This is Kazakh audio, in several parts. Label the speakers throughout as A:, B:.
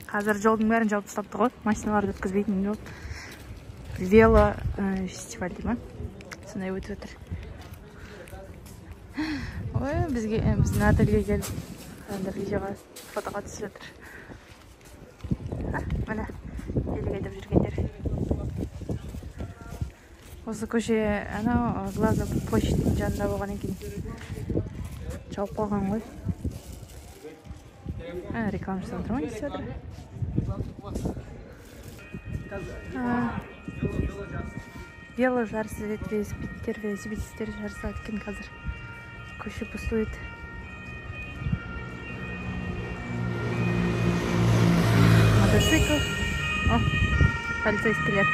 A: Қазір жолдың бәрін жауып тастапты ғой, машиналарды өткізбейтін жол. Вело фестиваль дей ма? Сондай өтіп отыр. Ой, біздің ательге келіп, адамдар видеоға, фотоға түсіп жатыр. Міне, елік айтып жүргендер. Осы көше, анау Глаза площадьтің жанында болған екен. Жауып қалған ғой. Реклама жасап отырмын десіп жатыр. Вело жарысы, велосипедистер жарысады екен қазір. Көше пустует. Мотоцикл. О, полицейскілер.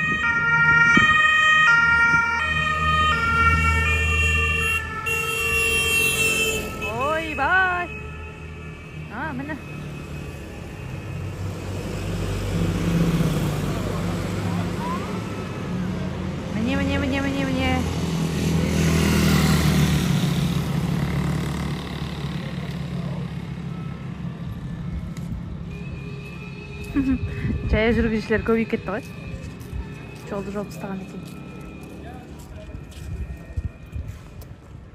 A: Ойбай! Міне. Міне. Жаяу жүргіншілер көбейіп кетті ғой. Жолды жауып тастаған екен.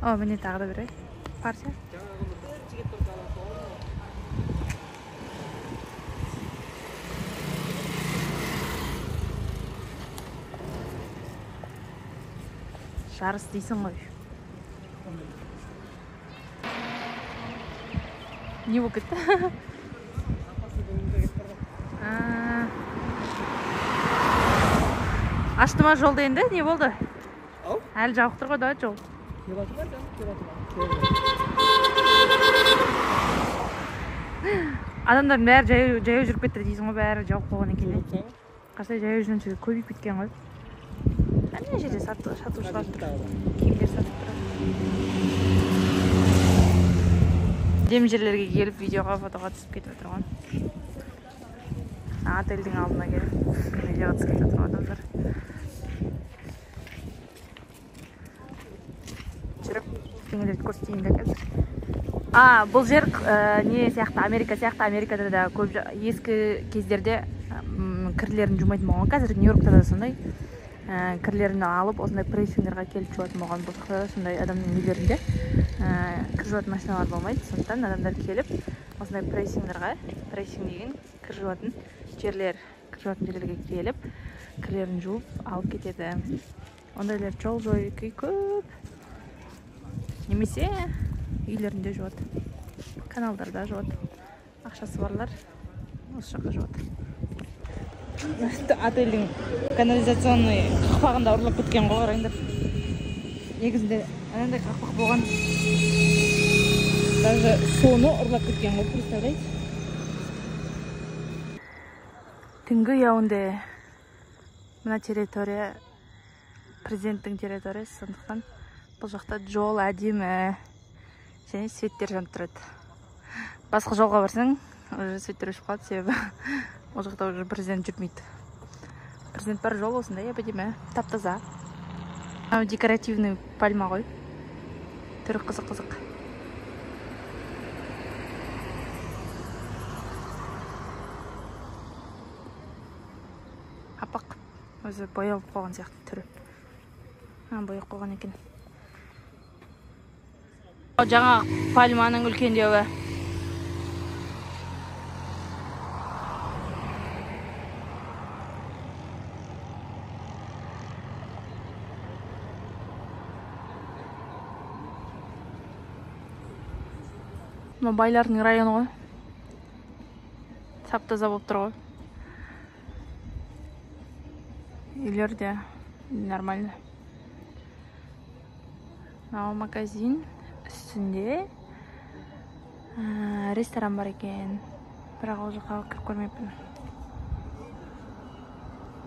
A: О, міне тағы да бір партия. Жарыс дейсің ғой. Не болып кетті? Ашты ма жолды енді? Не болды? Әлі жауып тұр ғой да жол. Адамдардың бәрі жаяу жүріп кетті дейсің ғой, бәрі жауып қойған екен. Қаштай жаяу жүргіншілер көбейіп кеткен ғой. Әне жерде сатушылар тұр. Киімдер сатып тұр. Дем жерлерге келіп видеоға, фотоға түсіп кетіп отырған. Ательдің алдына келіп видеоға түсіп кетіп отырған адамдар. Жүріп, теңелерді көрсетейін де қазір. Бұл жер не сияқты, Америка сияқты. Америкада да көп ескі кездерде кірлерін жумайтын болған. Қазір Нью-Йоркта да сондай. Кірлерін алып, осындай прессингерға келіп жуатын болған. Бұл жақта сондай адамның үйлерінде кір жуатын машиналар болмайды. Сондықтан адамдар келіп, осындай прессинг деген кір жуатын жерлерге келіп, кірлерін жуып алып кетеді. Ондайлар жол жойы көп. Немесе үйлерінде жуады. Каналдарда жуады. Ақшасы барлар осы жаққа жуады. Ательдің канализационный қақпағында ұрлап кеткен ғой, қараңдар. Негізінде анандай қақпақ болған. Даже соны ұрлап кеткен ғой, представляете? Түнгі Яунде мына территория президенттің территориясы, сондықтан бұл жақта жол әдемі және светтер жанып тұрады. Басқа жолға барсаң, светтер өшіп қалады, себебі ол жақта уже президент жүрмейді. Президент бар жол осындай әдемі, тап-таза. Декоративный пальма ғой. Түрі қызық-қызық. Апақ. Өзі боялып қойған сияқты түрі. Бояп қойған екен. Жаңа пальманың үлкендеуі. Байлардың районы ғой. Тап-таза болып тұр ғой. Үйлер де нормально. Мынау магазин үстінде ресторан бар екен. Бірақ ол жаққа кіріп көрмеппін.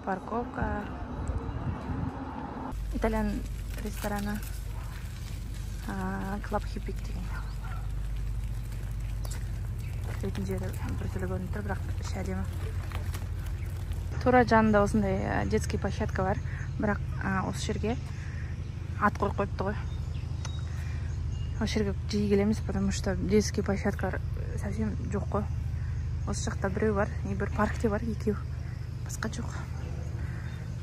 A: Парковка. Итальян рестораны. Клаб Хиппик деген. Дейтін жері бір түрлі көрініп тұр, бірақ іші әдемі. Тура жанында осындай детский площадка бар, бірақ осы жерге ат қойыпты ғой. Осы жерге жиі келеміз, потому что детский площадка совсем жоқ қой. Осы жақта біреу бар, бір паркте бар, екеу. Басқа жоқ.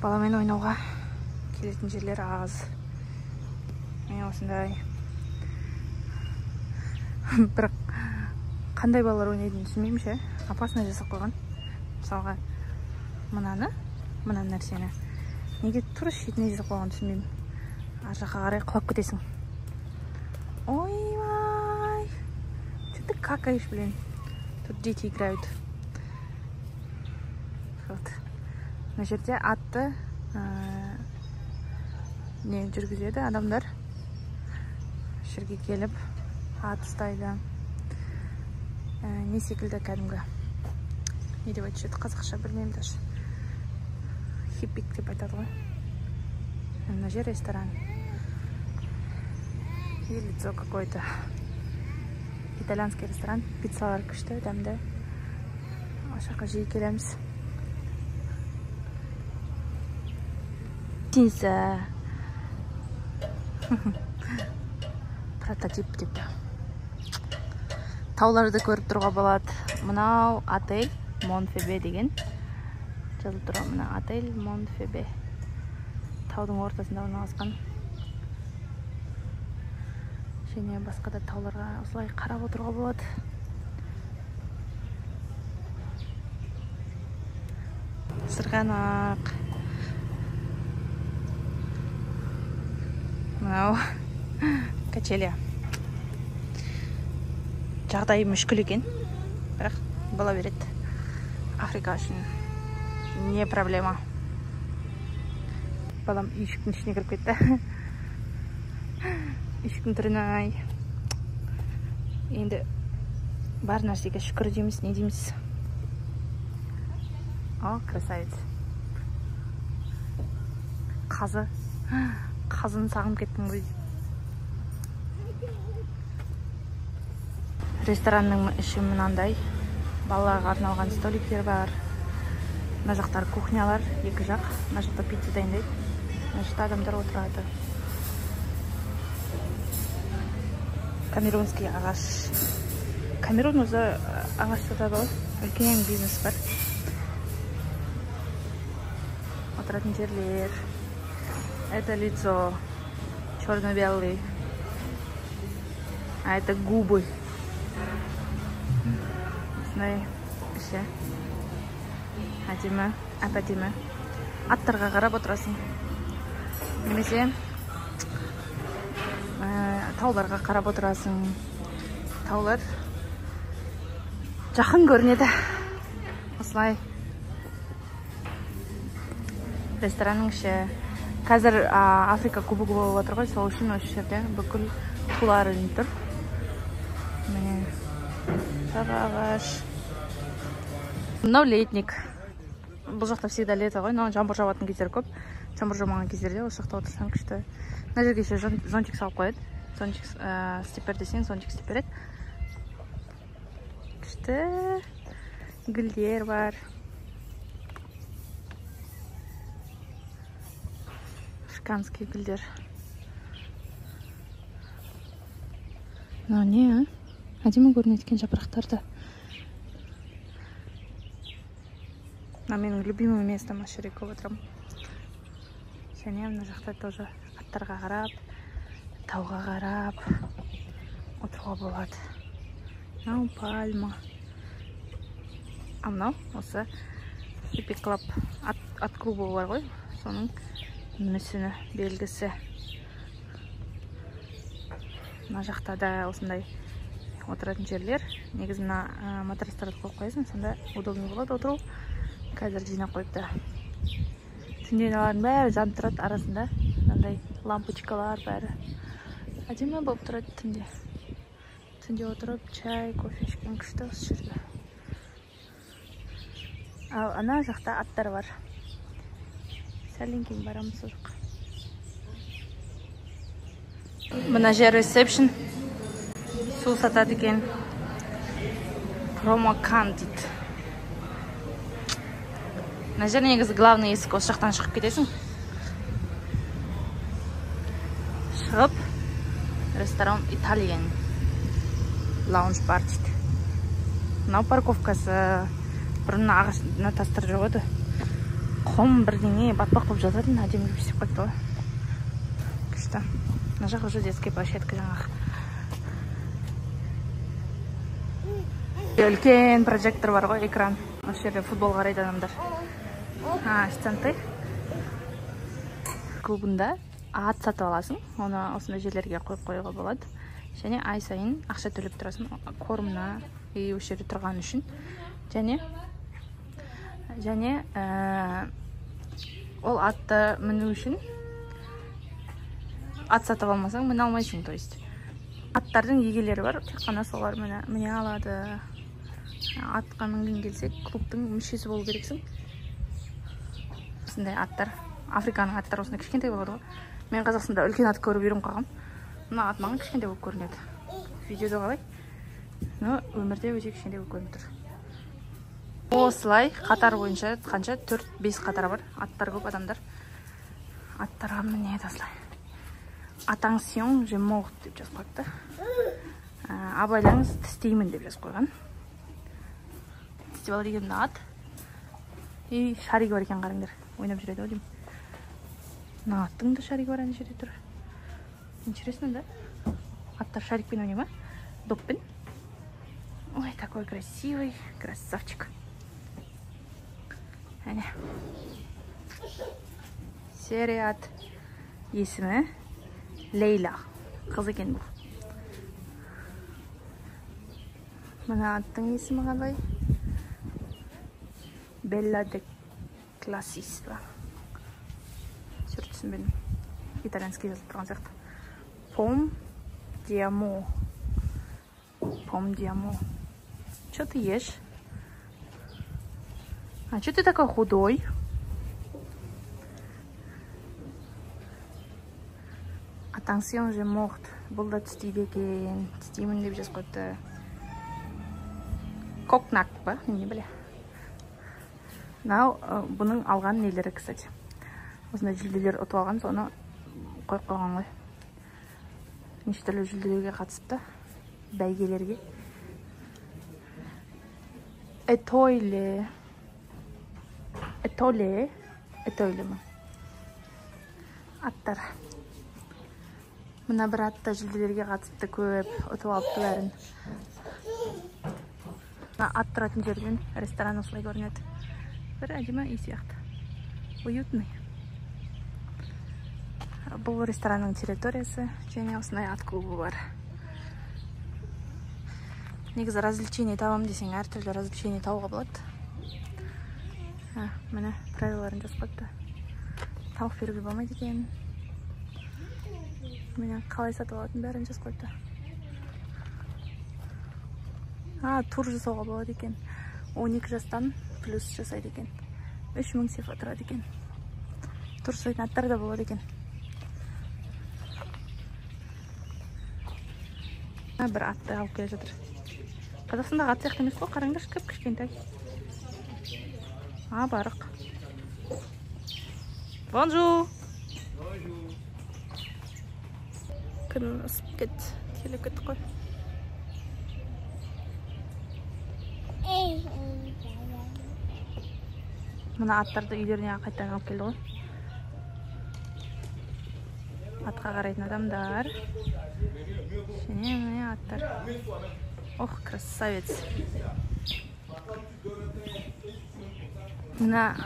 A: Баламен ойнауға келетін жерлер аз. Мен осындай. Бірақ қандай балалар ойнайтынын түсінбеймін ше. Опасно жасап қойған. Мысалға мына нәрсені неге тура шетіне жасап қойған түсінбеймін. Ар жаққа қарай құлап кетесің. Ой-вай. Что ты какаешь, блин? Тут дети играют. Вот. Мына жерде атты не жүргізеді адамдар. Жерге келіп ат ұстайды. Не секілді кәдімгі. Не деп айтып жатыр қазақша білмеймін даже. Хиппик деп айтады ғой. Мына жер ресторан. И лицо какое-то. Итальянский ресторан. Пиццалар күшті, дәмді. Ашаққа жиі келеміз. Тинса. Прототип депті. Тауларды көріп тұруға болады. Мынау отель Монфебе деген. Жазылып тұр мына отель Монфебе. Таудың ортасында орналасқан. Және басқа да тауларға осылай қарап отыруға болады. Сырғанақ. Мынау качеля. Жағдайы мүшкіл екен, бірақ бола береді. Африка үшін не проблема. Балам үйшіктің ішіне кіріп кетті. Үйшіктің түріне ай. Енді бар нәрсеге шүкір дейміз, не дейміз. О, красавец. Қазын сағым кеттің ғой. Ресторанның іші мынандай. Балаларға арналған столиктер бар. Мына жақтар кухнялар, екі жақ. Мына жақта пицца дайындайды. Мына жақта адамдар отырады. Камерунский ағаш. Камерун өзі ағаш сатады ғой. Үлкен бизнес бар. Отыратын жерлер. Это лицо черно-белый. А это губы. Осындай іші. Әдемі, әп-әдемі. Аттарға қарап отырасың. Немесе тауларға қарап отырасың. Таулар жақын көрінеді. Осылай. Ресторанның іші. Қазір Африка кубогы болып отыр ғой, сол үшін осы жерде бүкіл тулар ілініп тұр. Міне ағаш. Мынау летник. Бұл жақта всегда лето ғой, но жаңбыр жауатын кездер көп. Жаңбыр жаумаған кездерде осы жақта отырсаң күшті. Мына жерге еще зонтик салып қояды. Зонтик істеп десең, зонтик істеп береді. Күшті. Гүлдер бар. Шканский гүлдер. Мынау не, әдемі көрінеді екен жапырақтарды. Менің любимым местом осы жерге көп отырамын. Және мына жақта тоже аттарға қарап, тауға қарап отыруға болады. Мынау пальма. Мынау осы Epic Club ат клубы бар ғой, соның мүсіні, белгісі. Мына жақта да осындай отыратын жерлер. Негізі мына матрастарды қойып қоясың, сонда удобный болады отыру. Қазір жинап қойыпты. Түндегілердің бәрі жанып тұрады арасында. Мынандай лампочкалар бәрі. Әдемі болып тұрады түнде. Түнде отырып, чай, кофе ішкен күшті осы жерде. Ал ана жақта аттар бар. Сәлден кейін барамыз сол жаққа. Мына жер ресепшн. Су сатады екен. Промокан дейді. Мына жер негізі главный есік, осы жақтан шығып кетесің. Шығып, ресторан Италиян. Лаунж бар дейді. мынау парковкасы. Бұрын ағашына тастар жоқ еді. Құм бірдеңе батпақ болып жататын, әдемі бесіп қайтты ғой. Күшті. Мына жақ уже детский площадка жаңағы. Үлкен прожектор бар ғой, экран. Осы жерде футбол қарайды адамдар. Штанты. Клубында ат сатып аласың, оны осындай жерлерге қойып қоюға болады. Және ай сайын ақша төлеп тұрасың кормына, осы жерде тұрған үшін. Және ол атты міну үшін ат сатып алмасаң міне алмайсың, то есть. Аттардың егелері бар, тек қана солар міне алады. Атқа мінген келсек, клубтың мүшесі болу керексің. Осындай аттар, Африканың аттары осындай кішкентай болады ғой. Мен Қазақстанда үлкен ат көріп үйреніп қалғам. Мына ат маған кішкентай болып көрінеді. Видеода қалай? Но өмірде өте кішкентай болып көрініп тұр. Осылай қатар бойынша қанша 4-5 қатар бар. Аттар көп адамдар. Аттарға мінеді осылай. Attention, je mort деп жазып қойыпты. Абайлаңыз, тістеймін деп жазып қойған. Тістеп ал деген ат. И шаригі бар екен, қараңдар. Ойнап жүреді ау деймін. Мына аттың да шаригі бар, ана жерде тұр. Интересно, да? Аттар шарикпен ойнай ма? Доппен. Ой, такой красивый красавчик. Әне. Серия ат. Есімі Лейла. Қыз екен бұл. Мына аттың есімі қалай? Белла де Классис ба. Түсінбедім. Итальянский жазып тұрған сияқты. Пом Диамо. Что ты ешь? А что ты такой худой? Attention, je mort. Бұл да тістейді екен. Тістеймін деп жазып қойыпты. Кокнак ба? Не біле. Бұның алған нелері, кстати. Осындай жүлделер ұтып алған, соны қойып қойған ғой. Неше түрлі жүлделерге қатысыпты. Бәйгелерге. Этойле ма? Аттар. Мына бір атта жүлделерге қатысыпты, көп ұтып алыпты бәрін. Ат тұратын жерден ресторан осылай көрінеді. Бір әдемі үй сияқты. Уютный. Бұл ресторанның территориясы, және осындай ат клубы бар. Негізі развлечение табам десең, әртүрлі развлечение тауға болады. Міне правиларын жазып қойыпты. Тауық беруге болмайды екен. Міне қалай сатып алатын бәрін жазып қойыпты. Тур жасауға болады екен. 12 жастан плюс жасайды екен. 3000 сефа тұрады екен. Тур жасайтын аттар да болады екен. Бір атты алып келе жатыр. Қазақстандағы ат сияқты емес қой, қараңдар, көп кішкентай. Барық. Бонжу. Күн ысып кет, келіп кетті қой. Мына аттарды үйлеріне қайттан алып келді ғой. Атқа қарайтын адамдар. Және міне аттар. Ох, красавец. Мына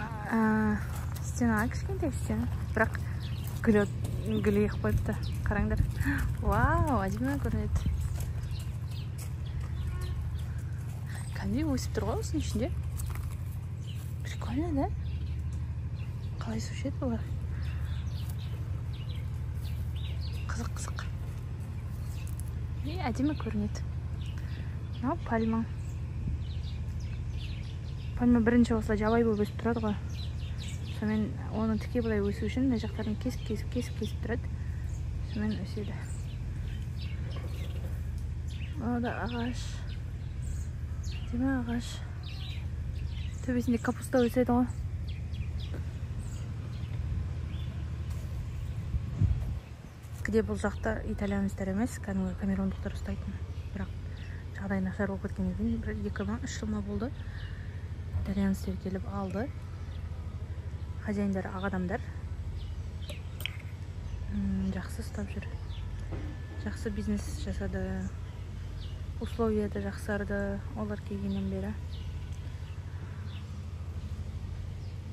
A: стена, кішкентай стена. Бірақ гүл еқіп қойыпты. Қараңдар. Вау, әдемі көрінеді. Кәдімгі өсіп тұр ғой осының ішінде. Прикольно, да? Қалай сушет бұлар? Қызық. Әдемі көрінеді. Мынау пальма. Пальма бірінші осылай жабай болып өсіп тұрады ғой. Сонымен оны тіке бұлай өсу үшін мына жақтарын кесіп тұрады. Сонымен өседі. Ол да ағаш. Әдемі ағаш. Төбесінде капуста өседі ғой. Бұл жақта итальянецтер емес, кәдімгі камерундықтар ұстайтын. Бірақ жағдай нашар болып кеткеннен кейін бір 2-3 жыл болды. Итальянецтер келіп алды. Хозяиндар ақ адамдар. Жақсы ұстап жүр. Жақсы бизнес жасады. Условия да жақсарды олар келгеннен бері.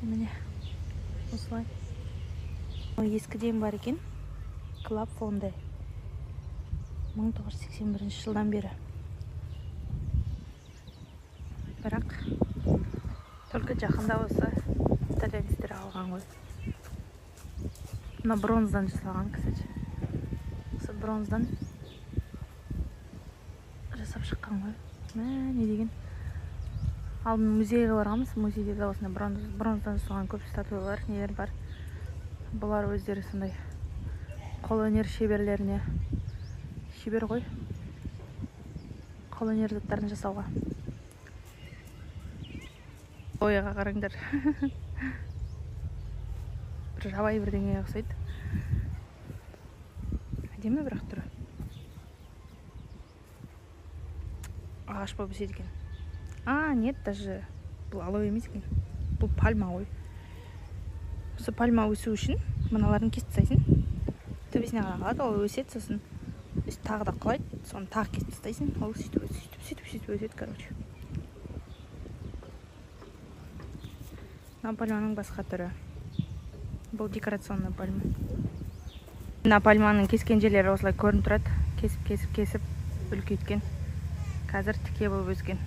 A: Міне осылай. Ескіден бар екен. Club Fonde. 1981 жылдан бері. Бірақ только жақында осы итальянецтер алған ғой. Мына бронздан жасалған, кстати. Осы бронздан жасап шыққан ғой. Не деген. Алдын музейге барғанбыз. Музейде де осындай бронздан жасалған көп статуялар, нелер бар. Бұлар өздері сондай қолөнер шеберлеріне шебер ғой. Қолөнер заттарын жасауға. Ойға қараңдар. Бір жабайы бірдеңеге ұқсайды. Әдемі бірақ түрі. Ағаш болып өседі екен. Нет, даже бұл алоэ емес екен. Бұл пальма ғой. Осы пальма өсу үшін мыналарын кесіп тастайсың. Төбесіне ғана қалады, ол өседі, сосын тағы да құлайды, соны тағы кесіп тастайсың. Ол сөйтіп өседі, короче. Мына пальманың басқа түрі. Бұл декорационный пальма. Мына пальманың кескен жерлері осылай көрініп тұрады. Кесіп үлкейткен. Қазір тіке болып өскен.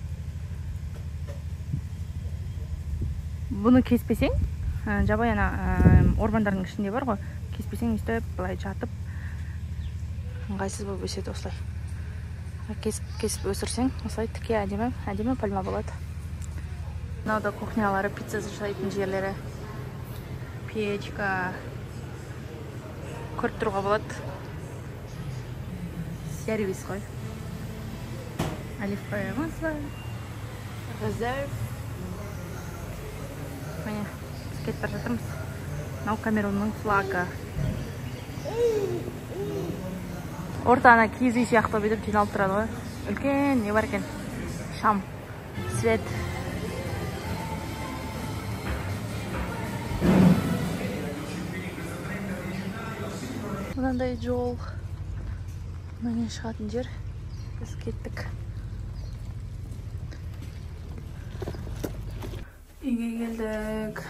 A: Бұны кеспесең, жабай орбандардың ішінде бар ғой, кеспесең үстіп былай жатып ыңғайсыз болып өседі осылай. Кесіп өсірсең, осылай тіке әдемі пальма болады. Мынау да кухнялары, пицца жасайтын жерлері, печка, көріп тұруға болады. Сервис ғой. Оливковое масло, резерв. Міне, кетіп бара жатырмыз. Мынау Камерунның флагы. Ортана киіз үй сияқты бүйтіп жиналып тұрады ғой. Үлкен не бар екен? Шам, свет. Мынандай жол. Мынан шығатын жер. Біз кеттік. Үйге келдік.